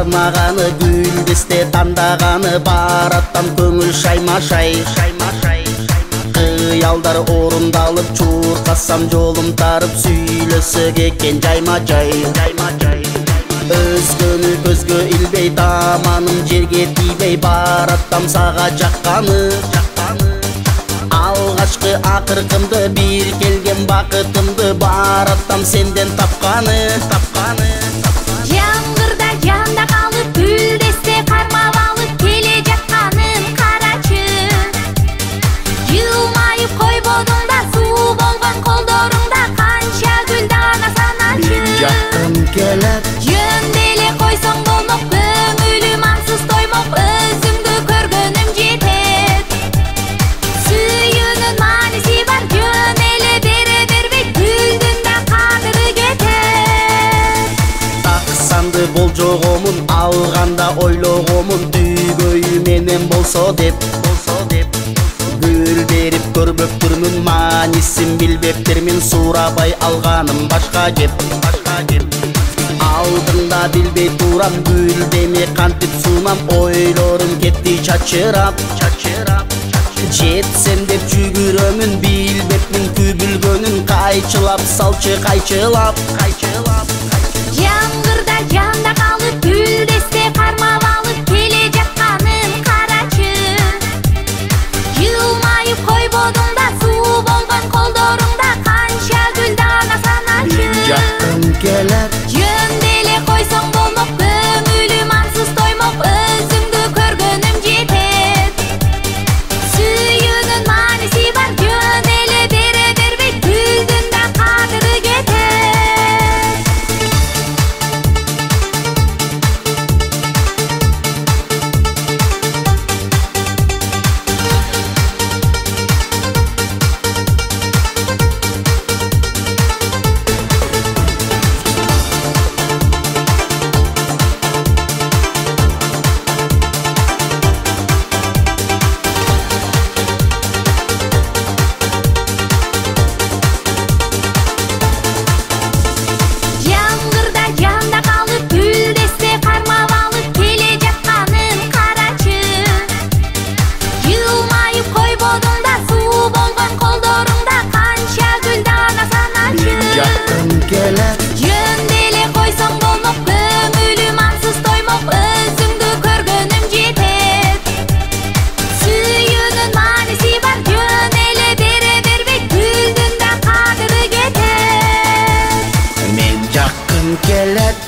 кармаганы, гүлдесте тандаганы, бараттан көңүл шайма-шай. Кыялдар орундалып, чуркасам жолум тарып, сүйлөсөк экен жайма-жай. Өзгөнү көзгө илбей, таманым жерге тийбей, бараттам сага жакканы. Алгачкы акыркымды, бир келген бакытымды, бараттам сенден тапканы. Жаңгырда жанда калып, гүлдесте кармап алып, келе жатканын карачы. Жылмайып койбодуң да, суу болгон колдоруңда, канча гүл дана саначы. Жакын келет, Жөнделе койсоң болмок, көңүлүм ансыз тоймок, өзүңдү көргөнүм жетет. Сүйүүнүн мааниси бар, жөн эле бере бербейт, гүлдүн да кадыры кетет. таксанды болжогомун, алганда ойлогомун, түйгөйү менен болсо деп. Гүл берип көрбөптүрмүн, маанисин билбептирмин, сурабай алганым башка кеп. Алдыңда билбей турам, гүлдеме кантип сунам, ойлорум кетти чачырап. Жетсем деп жүгүрөмүн, билбепмин күбүлгөнүн, кайчылап салчы кайчылап. Жаңгырда жанда калып, гүлдесте кармап алып, келе жатканын карачы. Жылмайып койбодуң да, суу болгон колдоруңда, канча гүл дана саначы. Жакын келет, Жөнделе койсоң болмок, көңүлүм ансыз тоймок, өзүңдү көргөнүм жетет. Сүйүүнүн мааниси бар, жөн эле бере бербейт, гүлдүн да кадыры кетет. Жаңгырда жанда калып, гүлдесте кармап алып, келе жатканын карачы. Жылмайып койбодуң да, суу болгон колдоруңда, канча гүл дана саначы. жакын келет, Жөнделе койсоң болмок, көңүлүм ансыз тоймок, өзүңдү көргөнүм жетет. Сүйүүнүн мааниси бар, жөн эле бере бербейт, гүлдүн да кадыры кетет. мен жакын келет.